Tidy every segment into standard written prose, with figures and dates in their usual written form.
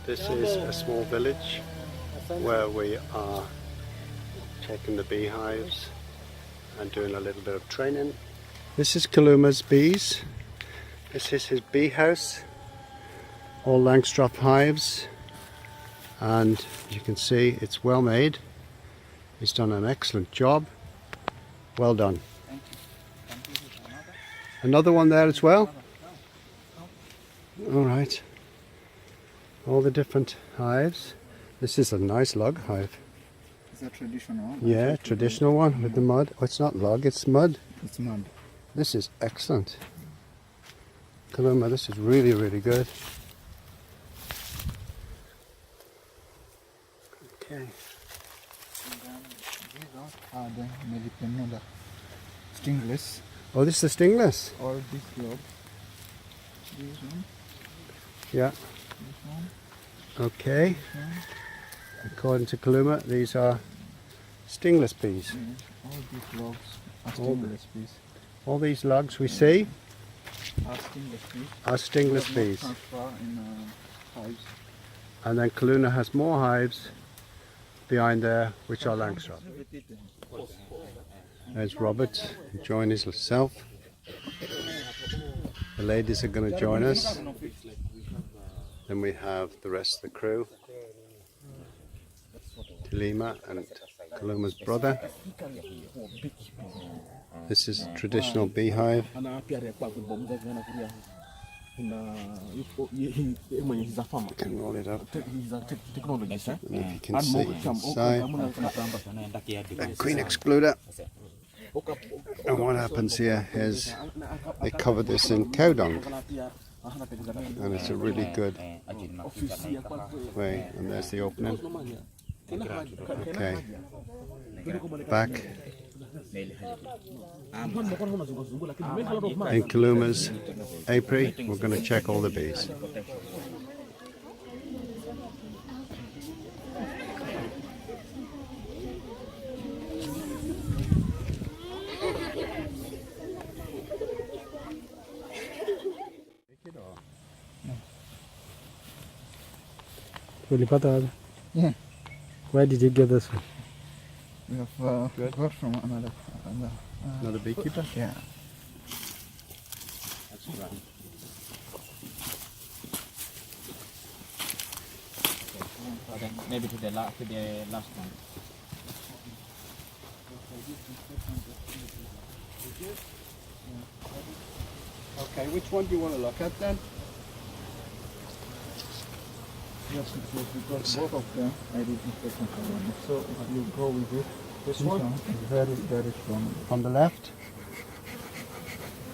This is a small village where we are checking the beehives and doing a little bit of training. This is Kaluma's bees. This is his bee house, all Langstroth hives, and you can see it's well made. He's done an excellent job. Well done. Another one there as well. All right. All the different hives. This is a nice log hive. Is that traditional one? Yeah, traditional one with the mud. Oh, it's not log, it's mud. It's mud. This is excellent. Kaluma, this is really, really good. Okay. And then these are the Melipenola stingless. Oh, this is the stingless? Or this globe. This one. Yeah. This one. Okay. This one. According to Kaluma, these are stingless bees. Yes. All these logs are stingless bees. All these logs we see Are stingless bees. are stingless They are not bees. transfer in hives. And then Kaluna has more hives behind there, which are Langstroth. There's Robert enjoying himself. The ladies are going to join us. Then we have the rest of the crew. Tilima and Kaluma's brother. This is a traditional beehive. An apiary You can roll it up. technology, And if you can see inside. And queen excluder. And what happens here is they cover this in cow dung. And it's a really good way. And there's the opening. Okay. Back. In Kaluma's apiary, we're going to check all the bees. Yeah. Where did you get this one? We have got from another Another beekeeper? yeah. Maybe to the last one. Okay, which one do you want to look at then? Yes, because we got both of them. I did not take one. So if you go with it, This one? very, very strong. From the left?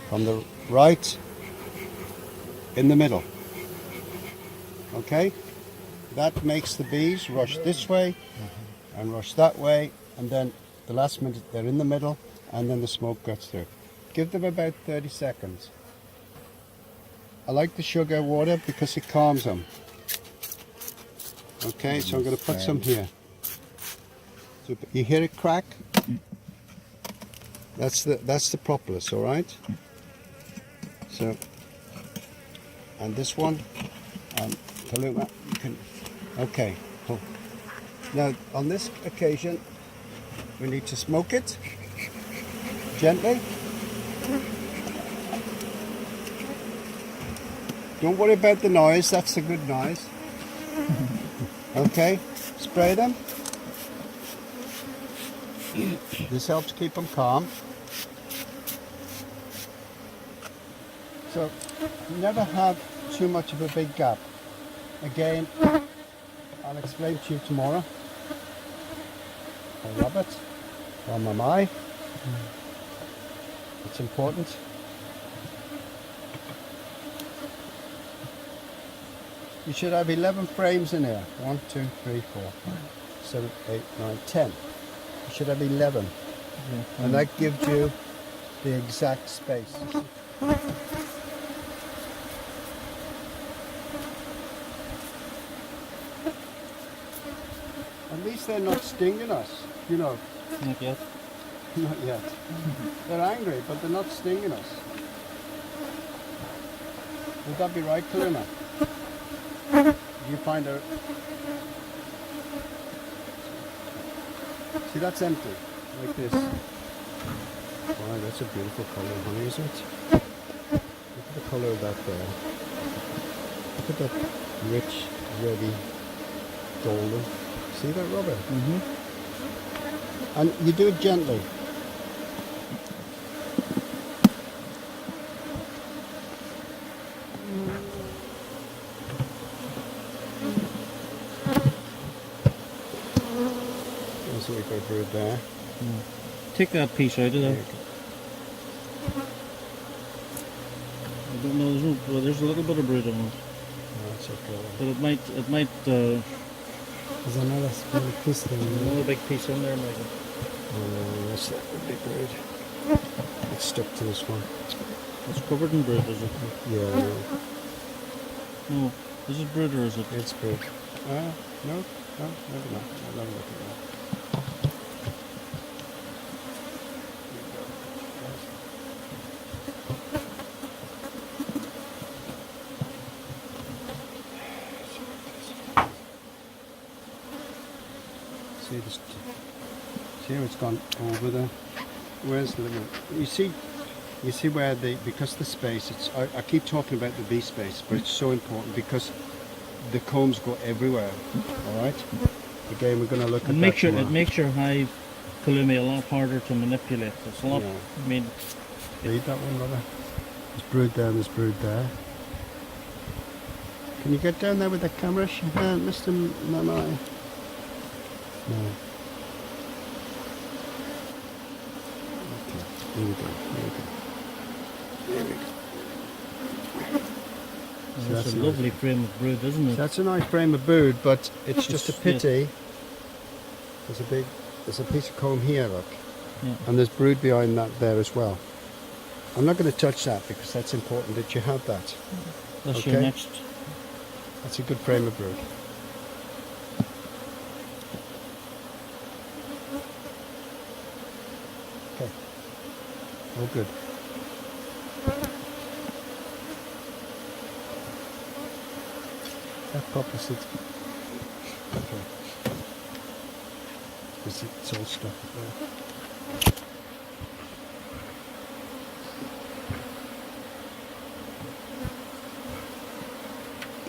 From the right? In the middle? Okay? That makes the bees rush this way and rush that way, and then the last minute they're in the middle, and then the smoke gets through. Give them about 30 seconds. I like the sugar water because it calms them. Okay, so I'm going to put some here. So you hear it crack? That's the propolis, all right? So, and this one, Kaluma, you can. Okay, cool. Now, on this occasion, we need to smoke it gently. Don't worry about the noise, that's a good noise. Okay, spray them. This helps keep them calm. So, never have too much of a big gap. Again, I'll explain to you tomorrow. Or Robert, or Mamai. It's important. You should have 11 frames in here. 1, 2, 3, 4, 5, 7, 8, 9, 10. You should have 11. Yeah. And that gives you the exact space. At least they're not stinging us, you know. Not yet. Not yet. They're angry, but they're not stinging us. Would that be right, Kaluma? you find a... See, that's empty, like this. Wow, that's a beautiful colour, honey, isn't it? Look at the colour of that there. Look at that rich, reddy, golden. See that, Robert? Mm-hmm. And you do it gently. That's what we got brood there. Take that piece out of there. I don't know. There's a little bit of brood on it, No, that's okay. but it might. There's another small piece there. Another big piece in there, Michael. Oh, that's that big brood. It's stuck to this one. It's covered in brood, is it? Yeah, I know. No. Is it brood or is it? It's brood. No, maybe not. I'll have a look at that. See this? See how it's gone over there? Where's the limit? You see where because the space. I keep talking about the bee space, but it's so important because the combs go everywhere. All right. Again, we're going to look at It that. makes your hive Kalumi a lot harder to manipulate. It's a lot. Yeah. I mean, Read that one, brother. There's brood there and there's brood there. Can you get down there with the camera, Mr. Nanai? No. Okay, here we go. that's that's a nice. lovely frame of brood, isn't it? That's a nice frame of brood, but it's just a It's- pity. There's a piece of comb here, look. Yeah. And there's brood behind that there as well. I'm not going to touch that because that's important that you have that. That's your Okay. next. That's a good frame of brood. Okay. All good. That proper sits. Okay. It's all stuck up there.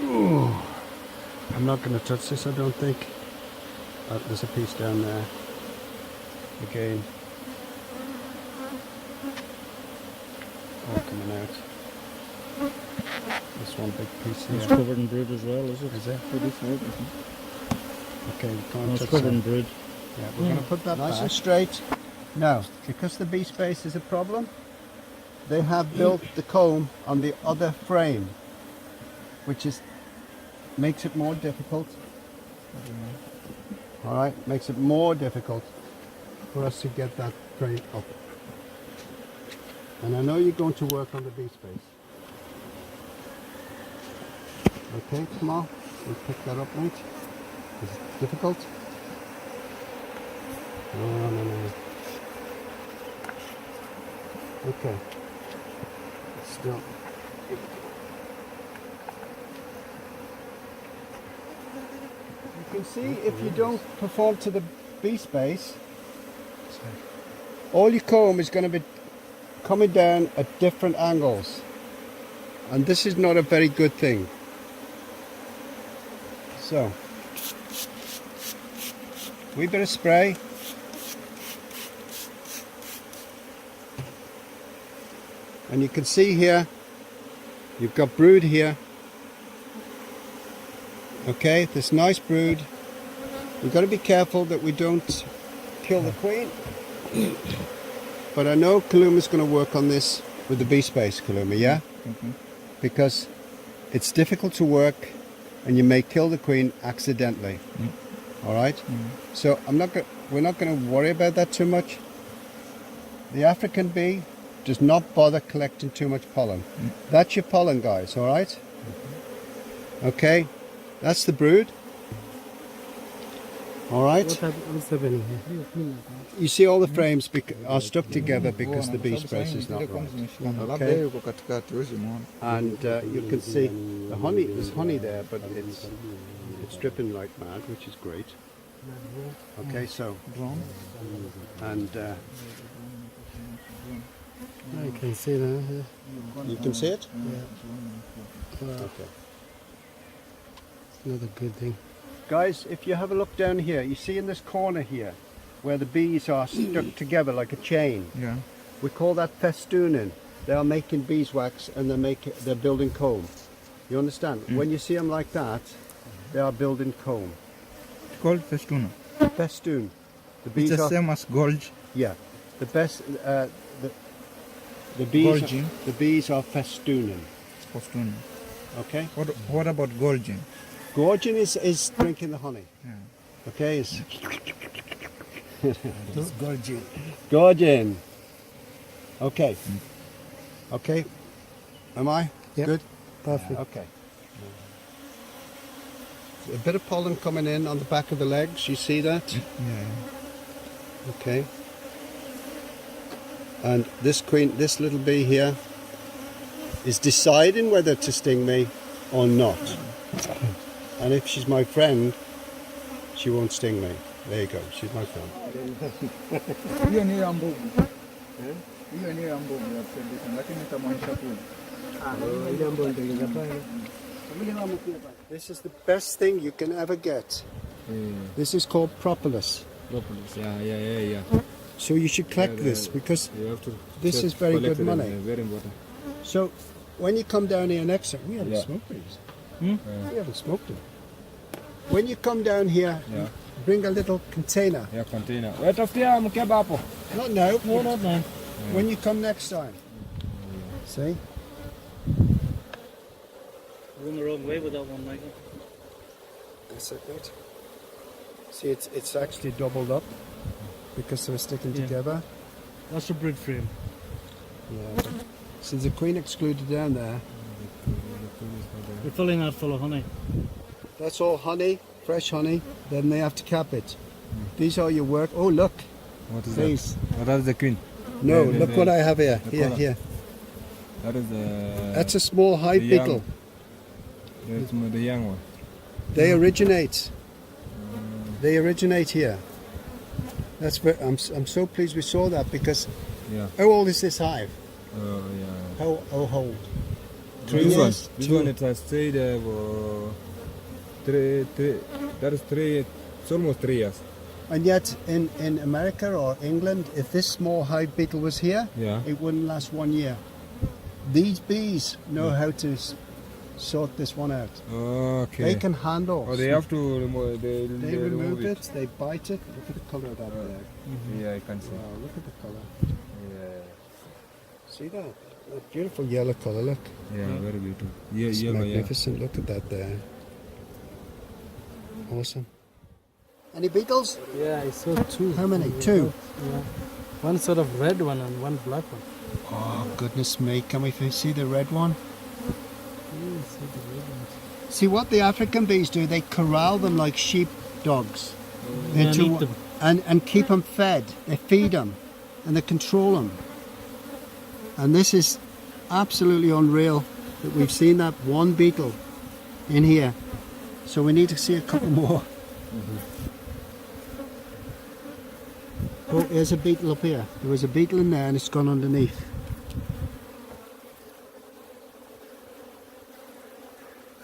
Ooh. I'm not going to touch this, I don't think. There's a piece down there. Again. All coming out. This one big piece It's here. covered in brood as well, is it? Is it? For this side, Okay, we No, can't it's touch covered that. in brood. Yeah, we're going to put that nice and straight. Now, because the bee space is a problem, they have built the comb on the other frame, which makes it more difficult. All right, makes it more difficult for us to get that frame up. And I know you're going to work on the bee space. Okay, come on, we'll pick that up, mate. Is it difficult? No. Okay. Still. You can see if you don't perform to the bee space, all your comb is going to be coming down at different angles. And this is not a very good thing. So, we better spray. And you can see here, you've got brood here. Okay, this nice brood. We've got to be careful that we don't kill the queen. But I know Kaluma's going to work on this with the bee space, Kaluma, yeah? Because it's difficult to work and you may kill the queen accidentally. All right? So we're not going to worry about that too much. The African bee does not bother collecting too much pollen. That's your pollen, guys, all right? Okay, that's the brood. All right. What's happening here? You see, all the frames are stuck together because the bee space is not right. Labda Okay. yuko katikati, huwezi muona. And you can see the honey. There's honey there, but it's dripping like mad, which is great. Okay, so and I can see that. Yeah. you can see it. Yeah. Okay. Another good thing. Guys, if you have a look down here, you see in this corner here, where the bees are stuck together like a chain. Yeah. We call that festooning. They are making beeswax and they're building comb. You understand? When you see them like that, they are building comb. It's called festoon. Festoon. The It's bees the are same as Golgi. yeah. The best the bees Golgi. the bees are festooning. Festoon. Okay. What about Golgi? Gorging is drinking the honey. Yeah. Okay. It's Gorging. gorging. Okay. Okay. Am I Yep. good? Perfect. Okay. A bit of pollen coming in on the back of the legs. You see that? Yeah. Okay. And this little bee here, is deciding whether to sting me or not. And if she's my friend, she won't sting me. There you go. She's my friend. Hiyo ni ya mbugu. Hiyo ni ya mbugu ya tradition, lakini nitamwonyesha kule. This is the best thing you can ever get. This is called propolis. Propolis. Yeah. So you should collect this because You have to. this just is very collect good them, money. Very important. So when you come down here next time, we haven't Yeah. smoked these. Hmm? We haven't smoked them. When you come down here, Yeah. bring a little container. Yeah, container. Wait, tafutia mkeba hapo. Not now. No, not now. When you come next time. See? Going the wrong way with that one, Michael. That's it, mate. See, it's actually doubled up because they're sticking Yeah. together. That's a breed frame. Yeah. But since the queen excluded down there, We're filling that full of honey. that's all honey, fresh honey. Then they have to cap it. These are your work. Oh, look. What is Please. that? Oh, that's the queen. No, The- look the- what I have here. the Here, color. here. That is the. That's a small hive the young. beetle. That's the young one. They originate. They originate here. That's very, I'm so pleased we saw that because Yeah. how old is this hive? Yeah. How old? This 3 one. years? This 2? one it has stayed for three. That is 3. It's almost 3 years. And yet in America or England, if this small hive beetle was here, Yeah. it wouldn't last 1 year. These bees know how to sort this one out. Okay. They can handle. Oh, they have to remove. They remove it, they bite it. Look at the color of that there. Yeah, I can see. Wow, look at the color. Yeah. See that? That beautiful yellow color, look. Yeah, very beautiful. Yeah, It's yellow, yeah. magnificent. Look at that there. Awesome. Any beetles? Yeah, I saw 2. How many? 2? Yeah. One sort of red one and one black one. Oh, goodness me. Can we see the red one? Yeah, I saw the red one. See what the African bees do? They corral them like sheep dogs. And eat them. And keep them fed. They feed them and they control them. And this is absolutely unreal that we've seen that one beetle in here. So we need to see a couple more. Oh, here's a beetle up here. There was a beetle in there and it's gone underneath.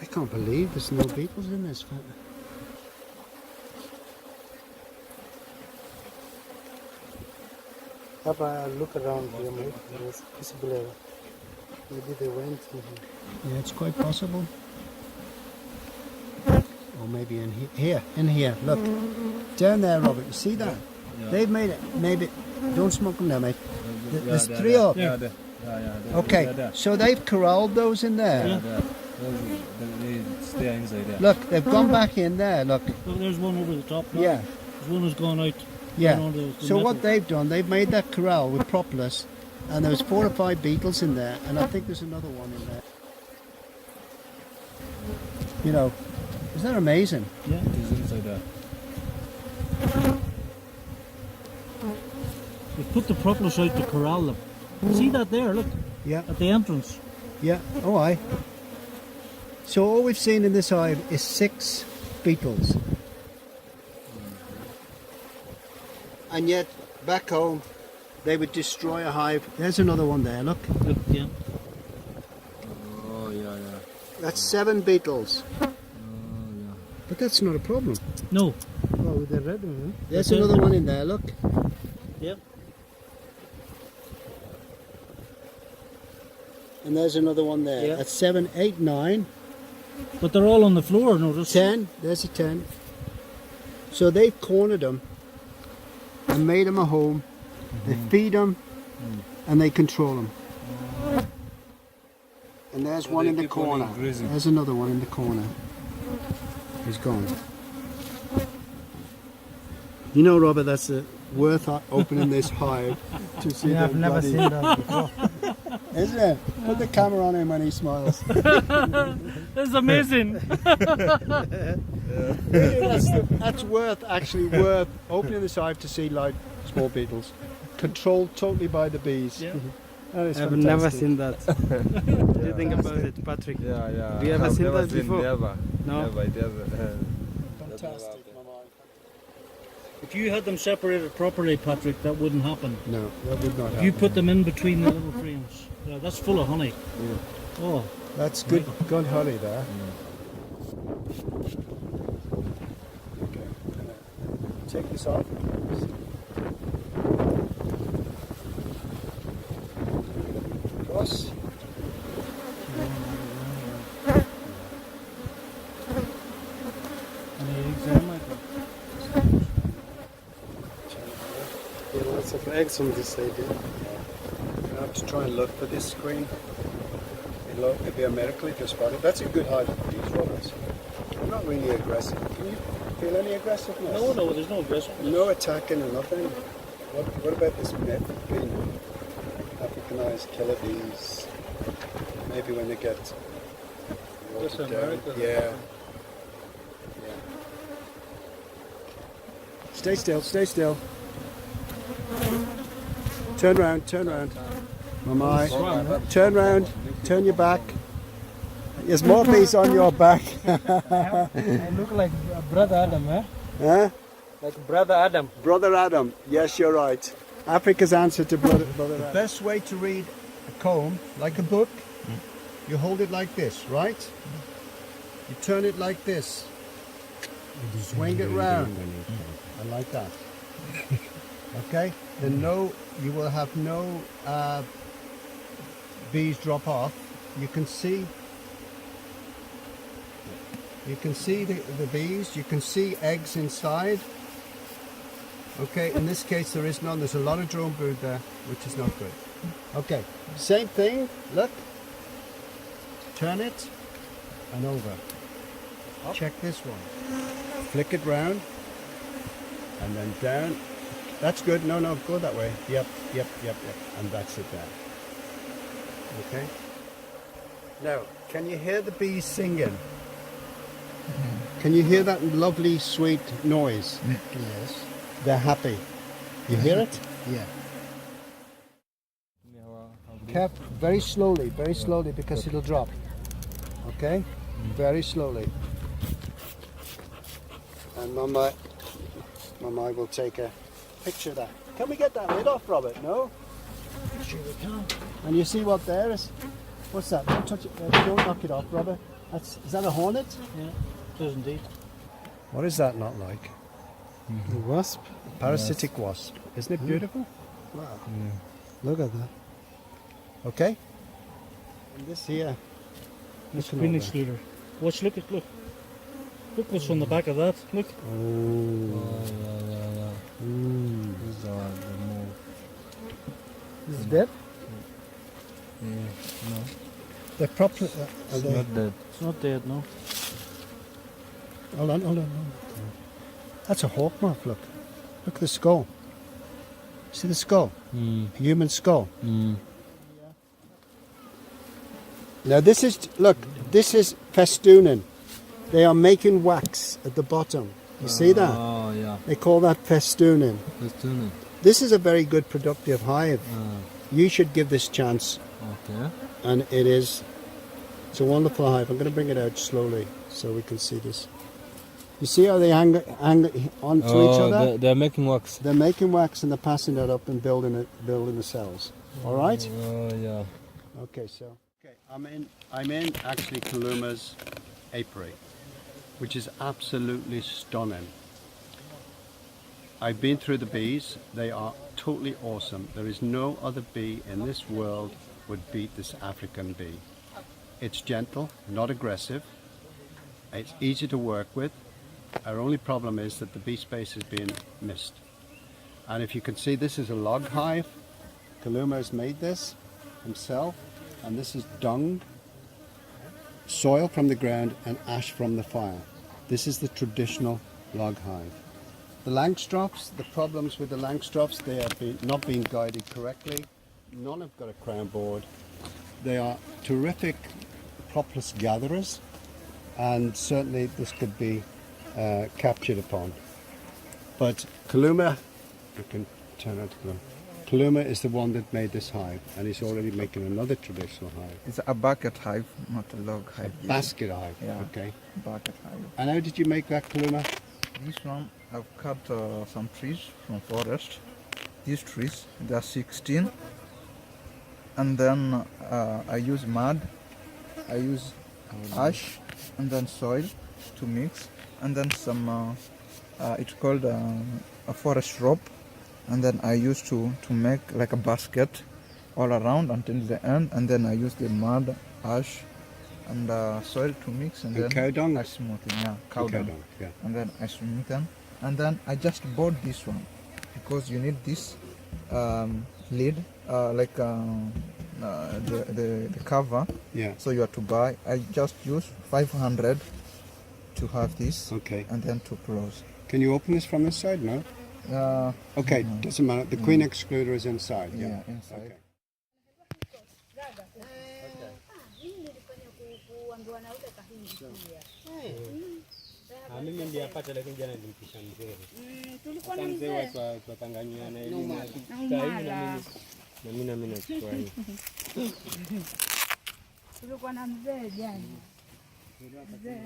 I can't believe there's no beetles in this. Have a look around here, mate. There's possibly maybe they went in here. Yeah, it's quite possible. Or maybe in here. In here, look. Down there, Robert, you see that? Yeah. They've made it. Maybe. Don't smoke them now, mate. There's 3 up. Yeah, there. Yeah. Okay, There. so they've corralled those in there. Yeah, there. They stay inside there. Look, they've gone back in there, look. Look, there's one over the top now. Yeah, There's one who's gone out. yeah. One of those, the So what metal. they've done, they've made that corral with propolis, and there was 4 or 5 beetles in there, and I think there's another one in there. You know, isn't that amazing? Yeah, it is inside there. We put the propolis out to corral them. See that there, look, Yeah, at the entrance. yeah. Oh, aye. So all we've seen in this hive is 6 beetles. And yet, back home, they would destroy a hive. There's another one there, look. Look, yeah. Oh, yeah, yeah. That's 7 beetles. Oh, yeah. But that's not a problem. No. Oh, the red one, There's That's it. another one in there, look. Yeah. And there's another one there. Yeah. That's 7, 8, 9, But they're all on the floor, notice. 10. There's a 10. So they've cornered them and made them a home. They feed them and they control them. And there's So one they in the keep on corner. increasing. There's another one in the corner. He's gone. You know, Robert, that's worth opening this hive to see. I've them never bloody- seen that before. Isn't it? Put the camera on him when he smiles. That's amazing. Really, that's actually worth opening this hive to see like small beetles, controlled totally by the bees. Yeah. That is I've fantastic. never seen that. What do you think about it, Patrick? Yeah, yeah. Have you ever I've seen never that before? Never. No? Never, it never. Fantastic, Mama. If you had them separated properly, Patrick, that wouldn't happen. No, that would not If happen. you put them in between the little frames, that's full of honey. Oh, That's good honey there. Okay. Take this off. Cross. any exam like that? Yeah, lots of eggs on this side. Yeah. I have to try and look for this screen. It'll be a miracle if you spot it. That's a good hive for these robbers. I'm not really aggressive. Can you feel any aggressiveness? No, there's no aggressiveness. No attacking or nothing. What about this myth being Africanized killer bees? Maybe when they get That's watered down. America. Yeah. Stay still, stay still. Turn round, turn round. Mamai, turn round, turn your back. There's more bees on your back. I look like Brother Adam, eh? Huh? Like Brother Adam. Brother Adam, yes, you're right. Africa's answer to Brother Adam. The best way to read a comb, like a book, you hold it like this, right? You turn it like this. Swing it round. I like that. Okay? Then you will have no bees drop off. You can see the bees, you can see eggs inside. Okay, in this case there is none. There's a lot of drone brood there, which is not good. Okay, same thing, look. Turn it and over. Check this one. Flick it round and then down. That's good. No, go that way. Yep. And that's it there. Okay. Now, can you hear the bees singing? Can you hear that lovely, sweet noise? Yes. They're happy. You hear it? Yeah. Very slowly, because it'll drop. Okay? Very slowly. And Mama will take a picture of that. Can we get that lid off, Robert? No? Sure we can. And you see what there is? What's that? Don't touch it. Don't knock it off, Robert. Is that a hornet? Yeah, it does indeed. What is that not like? A wasp. Parasitic wasp. Isn't it beautiful? Wow. Look at that. Okay? And this here. It's Looking queen over. excluder. Watch, look what's on the back of that. Look. Oh. Yeah. Mm. These are the more. Is it dead? No, They're proper. it's not that. It's not dead, no. Hold on. That's a hawk moth, look. Look at the skull. See the skull? A human skull. Now this is festooning. They are making wax at the bottom. You see that? Oh, yeah. They call that festooning. Let's turn it. This is a very good productive hive. You should give this chance. Okay. And it's a wonderful hive. I'm going to bring it out slowly so we can see this. You see how they hang onto each other? They're making wax. They're making wax and they're passing that up and building the cells. All right? Yeah. Okay, so I'm in actually Kaluma's apiary, which is absolutely stunning. I've been through the bees. They are totally awesome. There is no other bee in this world would beat this African bee. It's gentle, not aggressive. It's easy to work with. Our only problem is that the bee space is being missed. And if you can see, this is a log hive. Kaluma has made this himself, and this is dung, soil from the ground, and ash from the fire. This is the traditional log hive. The Langstroths, the problems with the Langstroths, they are not being guided correctly. None have got a crown board. They are terrific propolis gatherers, and certainly this could be captured upon. But Kaluma, I can turn out to Kaluma. Kaluma is the one that made this hive, and he's already making another traditional hive. It's a bucket hive, not a log hive. Basket hive, Yeah. okay. Bucket hive. And how did you make that, Kaluma? This one, I've cut some trees from forest. These trees, they are 16. And then I use mud, I use ash, and then soil to mix. And then some, it's called a forest rope. And then I used to make like a basket all around until the end. And then I use the mud, ash, and soil to mix. And then cow dung? I smooth it, yeah, cow Cow dung. dung, yeah. And then I smooth them. And then I just bought this one because you need this lid, like the cover. Yeah. So you have to buy. I just use 500 to have this. Okay. And then to close. Can you open this from this side? No? Okay, doesn't matter. The queen excluder is inside. Yeah, inside. Okay. Mimi niliyapata lakini jana nilimpisha mzee. Tulikuwa na mzee tukanganyana elimu. Na mimi nachukua hii. Tulikuwa na mzee jana. Mzee,